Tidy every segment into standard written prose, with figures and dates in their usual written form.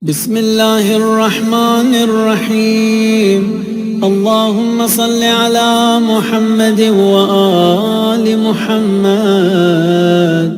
بسم اللہ الرحمن الرحیم اللہم صل علی محمد وآل محمد.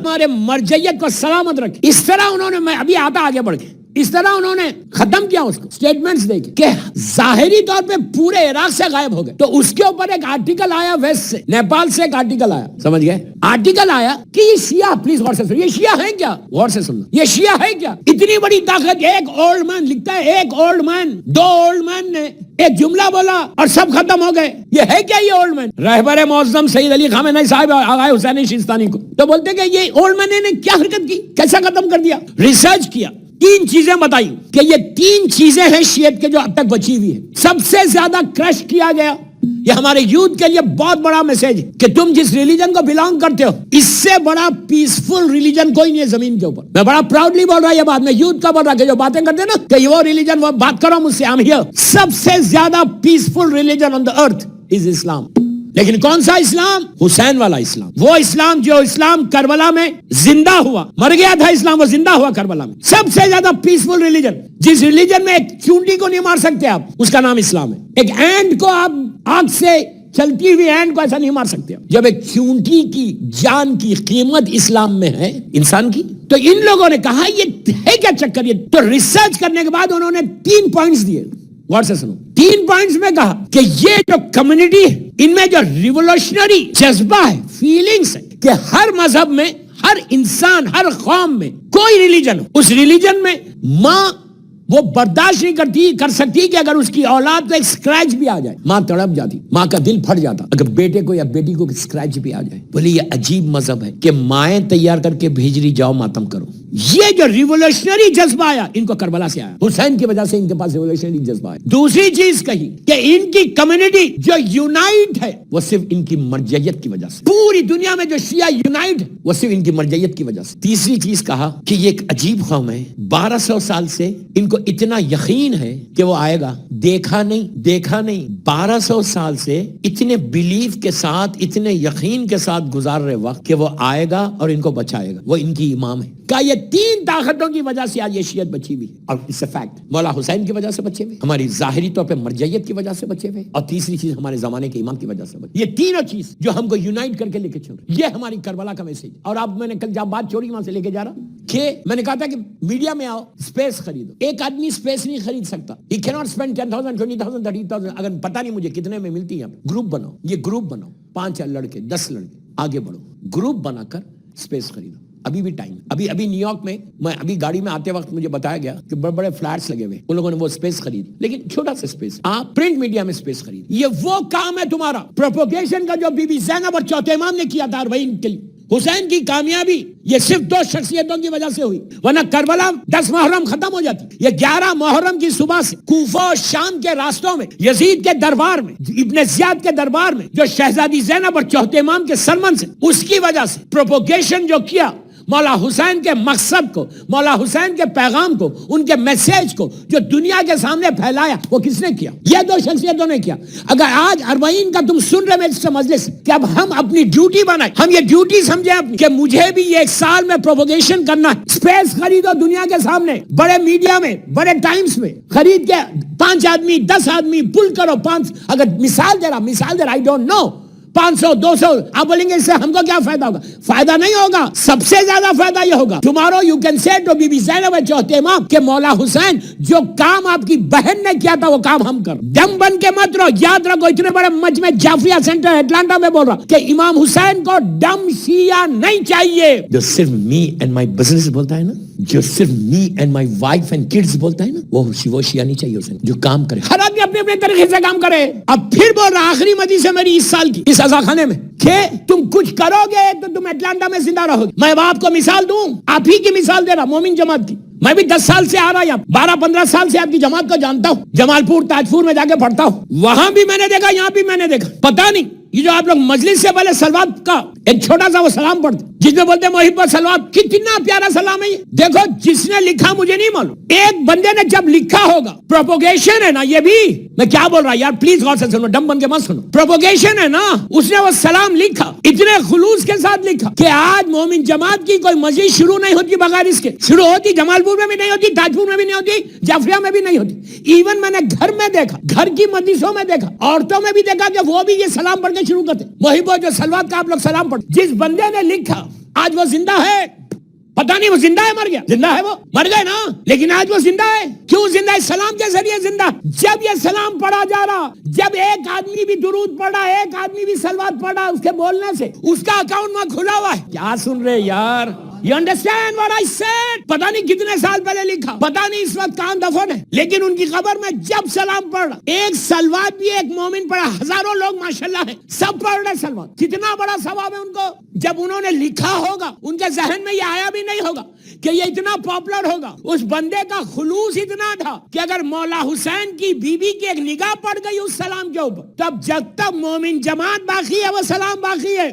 ہمارے مرجعیت کو سلامت رکھے. اس طرح انہوں نے، میں ابھی آتا آگے بڑھ کے، اس طرح انہوں نے ختم کیا اس کو. سٹیٹمنٹس دے کے کہ ظاہری طور پہ پورے عراق سے غائب ہو گئے. تو اس کے اوپر ایک آرٹیکل آیا ویسٹ سے، نیپال سے ایک آرٹیکل آیا، سمجھ گئے؟ آرٹیکل آیا کہ یہ شیعہ، پلیز غور سے سنو، یہ شیعہ ہے کیا؟ غور سے سنو، یہ شیعہ ہے کیا؟ اتنی بڑی طاقت. ایک اولڈ مین لکھتا ہے، ایک اولڈ مین، دو اولڈ مین نے ایک جملہ بولا اور سب ختم ہو گئے. یہ ہے کیا یہ اولڈ مین؟ رہبر معظم سید علی خامنہی صاحب آغا حسین شیستانی کو تو بولتے کہ یہ اولڈ مین نے کیا حرکت کی، کیسا ختم کر دیا. ریسرچ کیا، تین چیزیں بتائی کہ یہ تین چیزیں ہیں شیعت کے جو اب تک بچی ہوئی ہیں. سب سے زیادہ کرش کیا گیا. یہ ہمارے یوتھ کے لیے بہت بڑا میسج کہ تم جس ریلیجن کو بلانگ کرتے ہو، اس سے بڑا پیسفل ریلیجن کوئی نہیں ہے زمین کے اوپر. میں بڑا پراؤڈلی بول رہا ہوں یہ بات، میں یوتھ کا بول رہا کہ جو باتیں کرتے ہیں نا کہ وہ ریلیجن، وہ بات کرو مجھ سے، I'm here. سب سے زیادہ پیسفل ریلیجن آن دا ارتھ از اسلام. لیکن کون سا اسلام؟ حسین والا اسلام. وہ اسلام جو اسلام کربلا میں زندہ ہوا، مر گیا تھا اسلام، وہ زندہ ہوا کربلا میں. سب سے زیادہ پیسفل ریلیجن، جس ریلیجن میں ایک چونٹی کو نہیں مار سکتے آپ، اس کا نام اسلام ہے. ایک اینٹ کو آپ آگ سے چلتی ہوئی اینٹ کو ایسا نہیں مار سکتے. جب ایک چونٹی کی جان کی قیمت اسلام میں ہے انسان کی، تو ان لوگوں نے کہا یہ ہے کیا چکر. یہ تو ریسرچ کرنے کے بعد انہوں نے 3 پوائنٹس دیے. غور سے سنو، 3 پوائنٹس میں کہا کہ یہ جو کمیونٹی ہے، ان میں جو ریولوشنری جذبہ ہے، فیلنگس ہے، کہ ہر مذہب میں، ہر انسان، ہر قوم میں کوئی ریلیجن ہو، اس ریلیجن میں ماں وہ برداشت نہیں کر سکتی کہ اگر اس کی اولاد کو ایک اسکریچ بھی آ جائے، ماں تڑپ جاتی، ماں کا دل پھٹ جاتا اگر بیٹے کو یا بیٹی کو اسکریچ بھی آ جائے. بولے یہ عجیب مذہب ہے کہ مائیں تیار کر کے بھیج رہی، جاؤ ماتم کرو. یہ جو ریولوشنری جذبہ آیا ان کو کربلا سے آیا، حسین کی وجہ سے ان کے پاس ریولوشنری جذبہ آیا. دوسری چیز کہی کہ ان کی کمیونٹی جو یونائٹ ہے وہ صرف ان کی مرجعیت کی وجہ سے. پوری دنیا میں جو شیعہ یونائٹ ہے وہ صرف ان کی مرجعیت کی وجہ سے. تیسری چیز کہا کہ یہ ایک عجیب قوم ہے، 1200 سال سے ان کو اتنا یقین ہے کہ وہ آئے گا. دیکھا نہیں 1200 سال سے اتنے بیلیف کے ساتھ، اتنے یقین کے ساتھ گزار رہے وقت کہ وہ آئے گا اور ان کو بچائے گا. وہ ان کی امام ہے. کہ یہ 3 طاقتوں کی وجہ سے آج یہ شیعت بچی ہوئی ہے، اور اس سے فیکٹ مولا حسین کی وجہ سے بچے ہوئے، ہماری ظاہری طور پہ مرجعیت کی وجہ سے بچے ہوئے، اور تیسری چیز ہمارے زمانے کے امام کی وجہ سے بچے. یہ تینوں چیز جو ہم کو یونائٹ کر کے لے کے چل رہی، یہ ہماری کربلا کا میسج. اور اب میں نے کل جب بات چھوڑی وہاں سے لے کے جا رہا کہ میں نے کہا تھا کہ میڈیا میں آؤ، اسپیس خریدو. ایک آدمی اسپیس نہیں خرید سکتا. He cannot spend 10,000, 20,000, 30,000. اگر پتہ نہیں مجھے کتنے میں ملتی ہے. گروپ بناؤ، یہ گروپ بناؤ، 5 لڑکے، 10 لڑکے، آگے بڑھو، گروپ بنا کر اسپیس خریدو. ابھی بھی ٹائم. ابھی نیو یارک میں ابھی گاڑی میں آتے وقت مجھے بتایا گیا کہ بڑے بڑے فلیٹس لگے ہوئے، ان لوگوں نے وہ اسپیس خرید، لیکن چھوٹا سا اسپیس. آپ پرنٹ میڈیا میں اسپیس خرید. یہ وہ کام ہے تمہارا پروپوگیشن کا جو بی بی زینب اور چوتھے امام نے کیا تھا. وہی کے لیے حسین کی کامیابی یہ صرف 2 شخصیتوں کی وجہ سے ہوئی، ورنہ کربلا 10 محرم ختم ہو جاتی. یہ 11 محرم کی صبح سے کوفہ اور شام کے راستوں میں، یزید کے دربار میں، ابن زیاد کے دربار میں، جو شہزادی زینب اور چوتھے امام کے سرمن سے، اس کی وجہ سے پروپوگیشن جو کیا، مولا حسین کے مقصد کو، مولا حسین کے پیغام کو، ان کے میسیج کو جو دنیا کے سامنے پھیلایا، وہ کس نے کیا؟ یہ 2 شخصیتوں نے کیا. اگر آج 40 کا تم سن رہے میں مجلس کہ اب ہم اپنی ڈیوٹی بنائیں، ہم یہ ڈیوٹی سمجھیں اپنی کہ مجھے بھی یہ 1 سال میں پروپوگیشن کرنا ہے. اسپیس خریدو دنیا کے سامنے، بڑے میڈیا میں، بڑے ٹائمز میں خرید کے 5 آدمی 10 آدمی پل کرو. 5 اگر مثال دے رہا آئی ڈونٹ نو، 500 200 آپ بولیں گے اس سے ہم کو کیا فائدہ ہوگا؟ فائدہ نہیں ہوگا. سب سے زیادہ فائدہ یہ ہوگا، tomorrow you can say to Bibi Zainab چوتھے امام کہ مولا حسین جو کام آپ کی بہن نے کیا تھا وہ کام ہم کر. دم بن کے مت رہو. یاد رکھو، اتنے بڑے مجمع جعفریہ سینٹر اٹلانٹا میں بول رہا کہ امام حسین کو ڈم شیعہ نہیں چاہیے. جو صرف می اینڈ مائی بزنس بولتا ہے نا، جو صرف me and my wife and kids بولتا ہے نا، وہ شیعہ نہیں چاہیے حسین. جو کام کرے، ہر آدمی اپنے اپنے طریقے سے کام کرے. اب پھر بول رہا آخری مجلس ہے میری اس سال کی اس خانے میں کہ تم کچھ کرو گے تو تم اٹلانٹا میں زندہ رہو گے. میں آپ کو مثال دوں، آپ ہی کی مثال دے رہا، مومن جماعت کی. میں بھی 10 سال سے آ رہا ہوں، 12-15 سال سے آپ کی جماعت کو جانتا ہوں. جمال پور تاجپور میں جا کے پڑھتا ہوں، وہاں بھی میں نے دیکھا، یہاں بھی میں نے دیکھا. پتہ نہیں یہ جو آپ لوگ مجلس سے پہلے سلوات کا ایک چھوٹا سا وہ سلام پڑھتے، جس میں بولتے محب سلوات، کتنا پیارا سلام ہے یہ. دیکھو جس نے لکھا مجھے نہیں معلوم، ایک بندے نے جب لکھا ہوگا، پروپوگیشن ہے نا یہ بھی. میں کیا بول رہا یار، پلیز غور سے سنو، ڈم بن کے مت سنو. پروپوگیشن ہے نا، اس نے وہ سلام لکھا اتنے خلوص کے ساتھ لکھا کہ آج مومن جماعت کی کوئی مسجد شروع نہیں ہوتی بغیر اس کے. شروع ہوتی جمال پور میں بھی نہیں ہوتی، تاج پور میں بھی نہیں ہوتی، جعفریہ میں بھی نہیں ہوتی. ایون میں نے گھر میں دیکھا، گھر کی مجلسوں میں دیکھا، عورتوں میں بھی دیکھا کہ وہ بھی یہ سلام پڑھ کے شروع کرتے. محبو جو سلوات کا آپ لوگ سلام پڑھ. جس بندے نے لکھا آج وہ زندہ ہے، پتہ نہیں وہ زندہ ہے مر گیا. زندہ ہے، وہ مر گئے نا، لیکن آج وہ زندہ ہے. کیوں زندہ ہے؟ سلام کے ذریعے زندہ. جب یہ سلام پڑھا جا رہا، جب ایک آدمی بھی درود پڑھا، ایک آدمی بھی سلوات پڑھا، اس کے بولنے سے اس کا اکاؤنٹ وہاں کھلا ہوا ہے. کیا سن رہے یار؟ You understand what I said? پتہ نہیں کتنے سال پہلے لکھا، پتہ نہیں اس وقت کہاں دفن ہے، لیکن ان کی قبر میں جب سلام پڑھ رہا، ایک سلوات بھی ایک مومن پڑھا، ہزاروں لوگ ماشاءاللہ ہیں سب پڑھ رہے سلوات. کتنا بڑا ثواب ہے ان کو. جب انہوں نے لکھا ہوگا، ان کے ذہن میں یہ آیا بھی نہیں ہوگا کہ یہ اتنا پاپولر ہوگا. اس بندے کا خلوص اتنا تھا کہ اگر مولا حسین کی بیوی کی ایک نگاہ پڑ گئی اس سلام کے اوپر، تب جب تک مومن جماعت باقی ہے وہ سلام باقی ہے.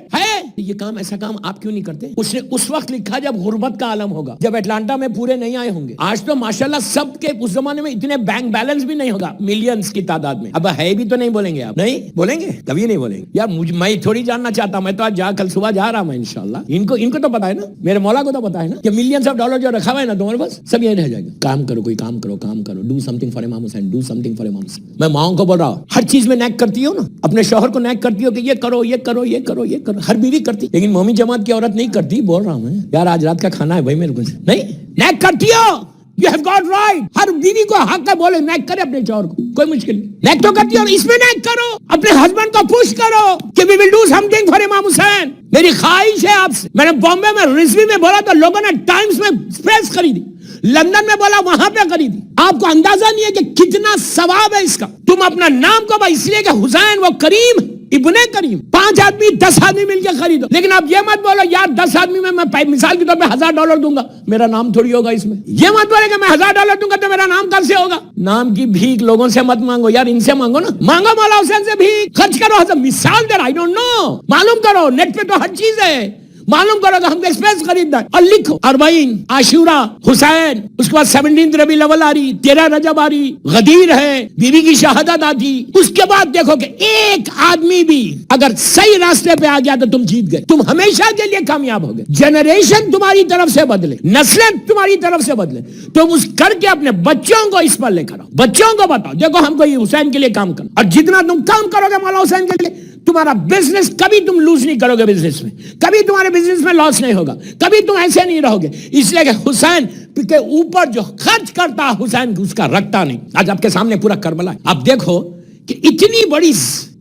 یہ کام، ایسا کام آپ کیوں نہیں کرتے؟ اس نے اس وقت لکھا جب غربت کا عالم ہوگا، جب اٹلانٹا میں پورے نہیں آئے ہوں گے. آج تو ماشاءاللہ سب کے، اس زمانے میں اتنے بینک بیلنس بھی نہیں ہوگا، ملینز کی تعداد میں. اب ہے بھی تو نہیں بولیں گے آپ، نہیں بولیں گے، کبھی نہیں بولیں گے یار. میں تھوڑی جاننا چاہتا ہوں، میں تو آج کل صبح جا رہا ہوں انشاءاللہ. ان کو تو پتا ہے نا، میرے مولا کو تو پتا ہے نا کہ ملینز آف ڈالر جو رکھا ہوا ہے نا تمہارے پاس، سب یہی رہ جائے گا. کام کرو، کوئی کام کرو، کام کرو. ڈو سم تھنگ فار امام حسین، ڈو سم تھنگ فار امام حسین. میں ماؤں کو بول رہا ہوں، ہر چیز میں نیک کرتی ہو نا، اپنے شوہر کو نیک کرتی ہو کہ یہ کرو، یہ کرو، یہ کرو، یہ کرو. ہر بیوی کرتی، لیکن مومن جماعت کی عورت نہیں کرتی. بول رہا ہوں میں یار، آج رات کا کھانا ہے بھائی میرے کو. نہیں نیک کرتی ہو، you have got right. ہر بیوی کو حق ہے بولے نیک کرے اپنے شوہر کو، کوئی مشکل نہیں. نیک تو کرتی ہو، اس میں نیک کرو. اپنے ہسبینڈ کو پوش کرو کہ we will do something for امام حسین. میری خواہش ہے آپ سے. میں نے بامبے میں رضوی میں بولا تو لوگوں نے ٹائمز میں اسپیس خریدی، لندن میں بولا وہاں پہ خریدی. آپ کو اندازہ نہیں ہے کہ کتنا ثواب ہے اس کا. تم اپنا نام کو اس لیے کہ حسین وہ کریم، ابن کریم، 5 آدمی 10 آدمی مل کے خریدو. لیکن آپ یہ مت بولو یار 10 آدمی میں مثال کے طور پہ $1000 دوں گا، میرا نام تھوڑی ہوگا اس میں. یہ مت بولے کہ میں $1000 دوں گا تو میرا نام کل سے ہوگا. نام کی بھیک لوگوں سے مت مانگو یار، ان سے مانگو نا. مانگو مولا حسین سے بھیک، خرچ کرو. مثال دے رہا، آئی ڈونٹ نو، معلوم کرو، نیٹ پہ تو ہر چیز ہے. معلوم کرو کہ ہم کو اسپیس خریدنا ہے اور لکھو 40 عاشورہ حسین، اس کے بعد 17 ربیع الاول آ رہی، 13 رجب آ رہی، غدیر ہے، بیوی کی شہادت آتی. اس کے بعد دیکھو کہ ایک آدمی بھی اگر صحیح راستے پہ آ گیا تو تم جیت گئے، تم ہمیشہ کے لیے کامیاب ہو گئے. جنریشن تمہاری طرف سے بدلے، نسلیں تمہاری طرف سے بدلے. تم اس کر کے اپنے بچوں کو اس پر لے کر آؤ، بچوں کو بتاؤ دیکھو ہم کو یہ حسین کے لیے کام کرو. اور جتنا تم کام کرو گے مولا حسین کے لیے، تمہارا بزنس کبھی تم لوز نہیں کرو گے. بزنس میں کبھی تمہارے بزنس میں لاس نہیں ہوگا، کبھی تم ایسے نہیں رہو گے. اس لیے کہ حسین کے اوپر جو خرچ کرتا حسین اس کا رکھتا نہیں. آج آپ کے سامنے پورا کربلا ہے. آپ دیکھو کہ اتنی بڑی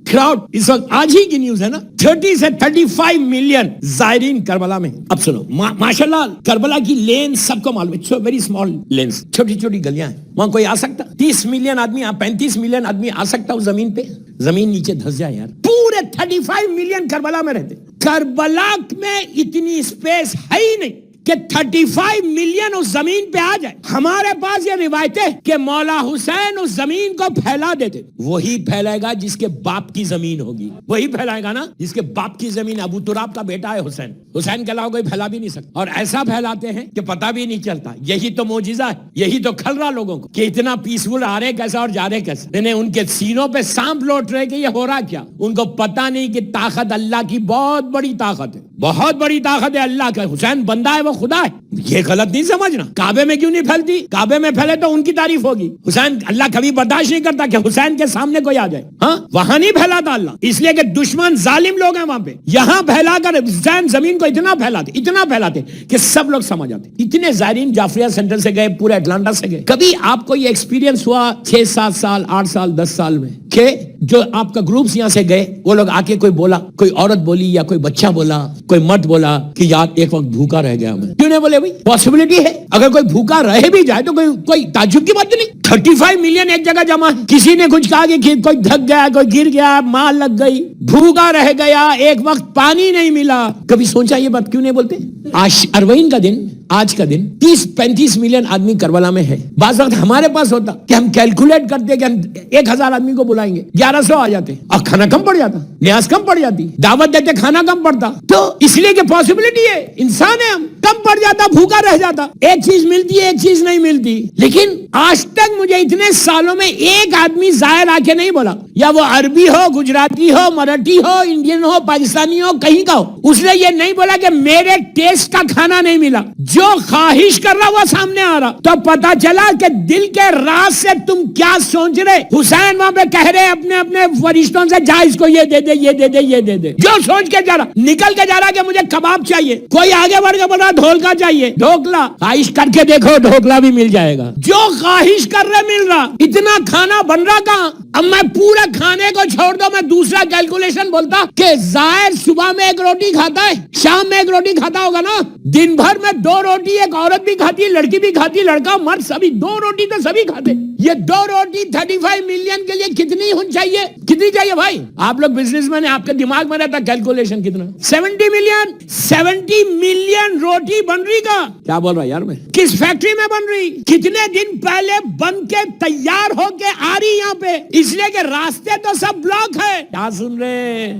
کراؤڈ اس وقت، آج ہی کی نیوز ہے نا، 30 سے 35 ملین زائرین کربلا میں. اب سنو ماشاءاللہ کربلا کی لین سب کو معلوم ہے، ویری اسمال لینس، چھوٹی چھوٹی گلیاں ہیں. وہاں کوئی آ سکتا 30 ملین آدمی، 35 ملین آدمی آ سکتا اس زمین پہ؟ زمین نیچے دھس جائے یار. پورے 35 ملین کربلا میں رہتے. کربلا میں اتنی اسپیس ہے ہی نہیں کہ 35 ملین اس زمین پہ آ جائے. ہمارے پاس یہ روایتیں کہ مولا حسین اس زمین کو پھیلا دیتے. وہی پھیلائے گا جس کے باپ کی زمین ہوگی، وہی پھیلائے گا نا جس کے باپ کی زمین. ابو تراب کا بیٹا ہے حسین، حسین کے علاوہ کوئی پھیلا بھی نہیں سکتا. اور ایسا پھیلاتے ہیں کہ پتہ بھی نہیں چلتا. یہی تو معجزہ ہے، یہی تو کھل رہا لوگوں کو کہ اتنا پیسفل آ رہے کیسا اور جا رہے کیسا. انہیں ان کے سینوں پہ سانپ لوٹ رہے کہ یہ ہو رہا کیا. ان کو پتہ نہیں کہ طاقت اللہ کی بہت بڑی طاقت ہے، بہت بڑی طاقت ہے اللہ کا. حسین بندہ ہے، وہ خدا ہے. یہ غلط نہیں سمجھنا. کعبے میں کیوں نہیں پھیلتی؟ کعبے میں پھیلے تو ان کی تعریف ہوگی. حسین اللہ کبھی برداشت نہیں کرتا کہ حسین کے سامنے کوئی آ جائے. ہاں وہاں نہیں پھیلاتا اللہ، اس لیے کہ دشمن ظالم لوگ ہیں وہاں پہ. یہاں پھیلا کر حسین زمین کو اتنا پھیلاتے کہ سب لوگ سمجھ آتے. اتنے زائرین جعفریہ سینٹر سے گئے، پورے اٹلانٹا سے گئے. کبھی آپ کو یہ ایکسپیرینس ہوا 6-7 سال 8 سال 10 سال میں کہ جو آپ کا گروپس یہاں سے گئے، وہ لوگ آ کے کوئی بولا، کوئی عورت بولی یا کوئی بچہ بولا، کوئی مرد بولا کہ یار ایک وقت بھوکا رہ گیا میں. کیوں نہیں بولے بھائی؟ پاسبلٹی ہے. اگر کوئی بھوکا رہ بھی جائے تو کوئی تعجب کی بات نہیں. 35 ملین ایک جگہ جمع ہے. کسی نے کچھ کہا کہ کوئی دھک گیا، کوئی گر گیا، ماں لگ گئی، بھوکا رہ گیا، ایک وقت پانی نہیں ملا. کبھی سوچا یہ بات کیوں نہیں بولتے؟ 40 کا دن آج کا دن 30-35 ملین آدمی کربلا میں ہے. بعض وقت ہمارے پاس ہوتا کہ ہم کیلکولیٹ کرتے کہ ہم 1000 آدمی کو بلائیں گے, 1100 آ جاتے اور کھانا کم پڑ جاتا, نیاز کم پڑ جاتی, دعوت دیتے کھانا کم پڑتا. تو اس لیے کہ پاسبلٹی ہے, انسان ہے, ہم کم پڑ جاتا, بھوکا رہ جاتا, ایک چیز ملتی ہے, ایک چیز نہیں ملتی. لیکن آج تک مجھے اتنے سالوں میں ایک آدمی ظاہر آ کے نہیں بولا, یا وہ عربی ہو, گجراتی ہو, مراٹھی ہو, انڈین ہو, پاکستانی ہو, کہیں کا ہو, اس نے یہ نہیں بولا کہ میرے ٹیسٹ کا کھانا نہیں ملا. جو خواہش کر رہا وہ سامنے آ رہا, تو پتا چلا کہ دل کے راز سے تم کیا سوچ رہے. حسین وہاں پہ کہہ رہے اپنے اپنے فرشتوں سے, جا اس کو یہ دے دے, یہ دے دے, یہ دے دے. جو سوچ کے جا رہا, نکل کے جا رہا کہ مجھے کباب چاہیے, کوئی آگے بڑھ کے بول رہا ڈھولکا چاہیے, ڈھوکلا. خواہش کر کے دیکھو ڈھوکلا بھی مل جائے گا. جو خواہش کر رہے مل رہا. اتنا کھانا بن رہا کہاں. اب میں پورا کھانے کو چھوڑ دو, میں دوسرا کیلکولیشن بولتا کہ ظاہر صبح میں ایک روٹی کھاتا ہے, شام میں ایک روٹی کھاتا ہوگا نا, دن بھر میں 2 روٹی ایک عورت بھی کھاتی ہے, لڑکی بھی کھاتی, لڑکا مرد سبھی 2 روٹی تو سبھی کھاتے. یہ 2 روٹی 35 ملین کے لیے کتنی ہونی چاہیے, کتنی چاہیے بھائی. آپ لوگ بزنس مین ہیں, آپ کے دماغ میں رہتا کیلکولیشن کتنا. 70 ملین روٹی بن رہی کا, کیا بول رہا یار, میں کس فیکٹری میں بن رہی, کتنے دن پہلے بن کے تیار ہو کے آ رہی یہاں پہ, اس لیے کہ راستے تو سب بلاک ہے. کیا سن رہے,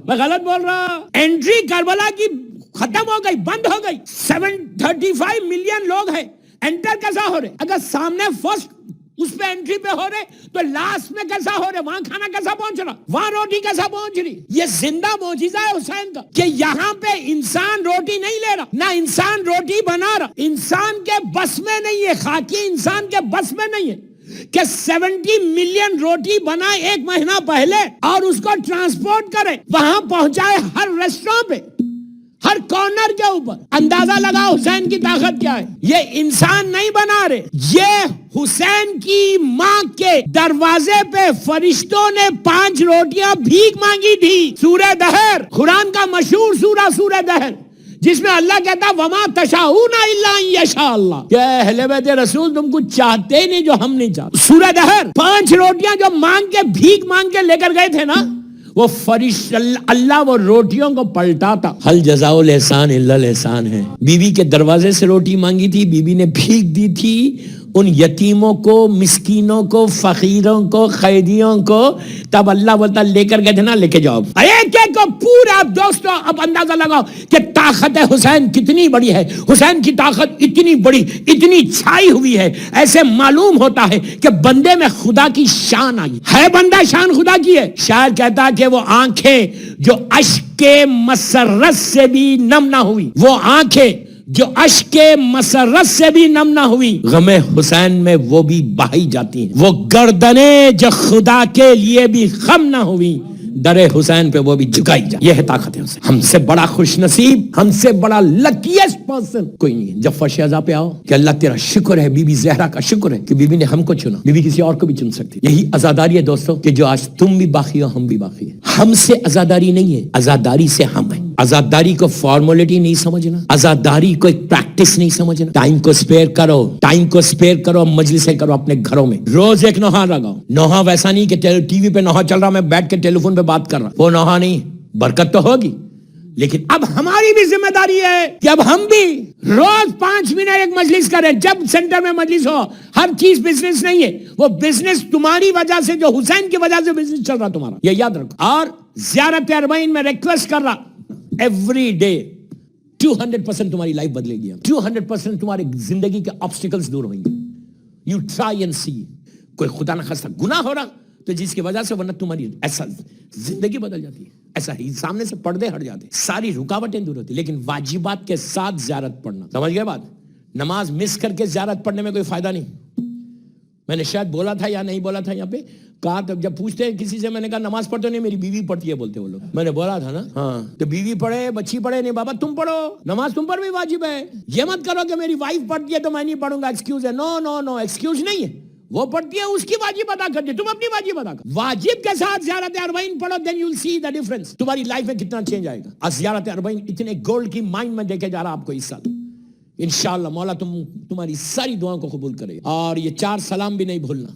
میں غلط بول رہا. انٹری کربلا کی ختم ہو گئی, بند ہو گئی. 35 ملین لوگ ہیں, انٹر کیسا ہو رہے. اگر سامنے فرسٹ اس پہ انٹری پہ ہو رہے تو لاسٹ میں کیسا ہو رہے, وہاں کھانا کیسا پہنچ رہا, وہاں روٹی کیسا پہنچ رہی. یہ زندہ معجزہ ہے حسین کا کہ یہاں پہ انسان روٹی نہیں لے رہا, نہ انسان روٹی بنا رہا. انسان کے بس میں نہیں ہے, خاکی انسان کے بس میں نہیں ہے کہ 70 ملین روٹی بنائے 1 مہینہ پہلے اور اس کو ٹرانسپورٹ کرے, وہاں پہنچائے ہر ریسٹورینٹ پہ, ہر کارنر کے اوپر. اندازہ لگا حسین کی طاقت کیا ہے. یہ انسان نہیں بنا رہے, یہ حسین کی ماں کے دروازے پہ فرشتوں نے 5 روٹیاں بھیک مانگی تھی. سورہ دہر, قرآن کا مشہور سورہ سورہ دہر, جس میں اللہ کہتا وما تشاؤون الا ان یشاء اللہ, کہ اہل بیت رسول تم کچھ چاہتے نہیں جو ہم نہیں چاہتے. سورہ دہر 5 روٹیاں جو مانگ کے بھیک مانگ کے لے کر گئے تھے نا, وہ فرشت اللہ وہ روٹیوں کو پلٹاتا. حل جزاء الاحسان الا الاحسان ہے. بیوی کے دروازے سے روٹی مانگی تھی, بیوی نے بھیک دی تھی ان یتیموں کو, مسکینوں کو, فقیروں کو, قیدیوں کو. تب اللہ بولتا لے کر گئے تھے نا, لے کے جاؤ. ایک ایک کو پورا دوستو اب اندازہ لگاؤ کہ طاقت حسین کتنی بڑی ہے. حسین کی طاقت اتنی بڑی, اتنی چھائی ہوئی ہے, ایسے معلوم ہوتا ہے کہ بندے میں خدا کی شان آئی ہے. بندہ شان خدا کی ہے. شاعر کہتا کہ وہ آنکھیں جو اشک کے مسرت سے بھی نم نہ ہوئی, وہ آنکھیں جو اشک کے مسرت سے بھی نم نہ ہوئی, غم حسین میں وہ بھی بہائی جاتی ہیں. وہ گردنیں جو خدا کے لیے بھی خم نہ ہوئی, در حسین پہ وہ بھی جھکائی جائے. یہ ہے طاقت ہے حسین. ہم سے بڑا خوش نصیب, ہم سے بڑا لکیسٹ پرسن کوئی نہیں ہے. جب فرش عزا پہ آؤ کہ اللہ تیرا شکر ہے, بی بی زہرا کا شکر ہے کہ بی بی نے ہم کو چنا, بی بی کسی اور کو بھی چن سکتی. یہی عزاداری ہے دوستو, کہ جو آج تم بھی باقی ہو, ہم بھی باقی ہیں. ہم سے عزاداری نہیں ہے, عزاداری سے ہم ہیں. عزاداری کو فارمولیٹی نہیں سمجھنا, عزاداری کو ایک پریکٹس نہیں سمجھنا. ٹائم کو سپیئر کرو, ٹائم کو سپیئر کرو, مجلسیں کرو اپنے گھروں میں. روز ایک نوحہ لگاؤ. نوحہ ویسا نہیں کہ ٹی وی پہ نوحہ چل رہا, میں بیٹھ کے ٹیلی فون پہ بات کر رہا, وہ نوحہ نہیں. برکت تو ہوگی, لیکن اب ہماری بھی ذمہ داری ہے کہ اب ہم بھی روز 5 منٹ ایک مجلس کریں. جب سینٹر میں مجلس ہو, ہر چیز بزنس نہیں ہے, وہ بزنس تمہاری وجہ سے, جو حسین کی وجہ سے بزنس چل رہا تمہارا, یہ یاد رکھو. اور زیارت اربعین میں ریکویسٹ کر رہا, ایوری ڈے 200% تمہاری لائف بدلے گی, 200% تمہاری زندگی کے آبسٹیکلز دور ہوئیں گے. یو ٹرائی اینڈ سی. کوئی خدا نہ خواستہ گناہ ہو رہا تو جس کی وجہ سے, ورنہ تمہاری ایسا زندگی بدل جاتی ہے, ایسا ہی سامنے سے پردے ہٹ جاتے, ساری رکاوٹیں دور ہوتی. لیکن واجبات کے ساتھ زیارت پڑھنا, سمجھ گئے بات. نماز مس کر کے زیارت پڑھنے میں کوئی فائدہ نہیں. میں نے شاید بولا تھا یا نہیں بولا تھا یہاں پہ, کہا تب جب پوچھتے ہیں کسی سے, میں نے کہا نماز پڑھتے نہیں, میری بیوی پڑھتی ہے بولتے وہ لوگ. میں نے بولا تھا نا, ہاں تو بیوی پڑھے, بچی پڑھے, نہیں بابا تم پڑھو, نماز تم پر بھی واجب ہے. یہ مت کرو کہ میری وائف پڑھتی ہے تو میں نہیں پڑھوں گا, ایکسکیوز ہے. نو نو نو, ایکسکیوز نہیں ہے. وہ پڑھتی ہے, اس کی واجب ادا کرتی ہے, تم اپنی واجب ادا کرو. واجب کے ساتھ زیارت اربعین پڑھو, then you'll see the difference. تمہاری لائف میں کتنا چینج آئے گا. زیارت اربعین اتنے گولڈ کی مائنڈ میں دیکھے جا رہا آپ کو اس سال. انشاءاللہ مولا تمہاری ساری دعاؤں کو قبول کرے. اور یہ 4 سلام بھی نہیں بھولنا.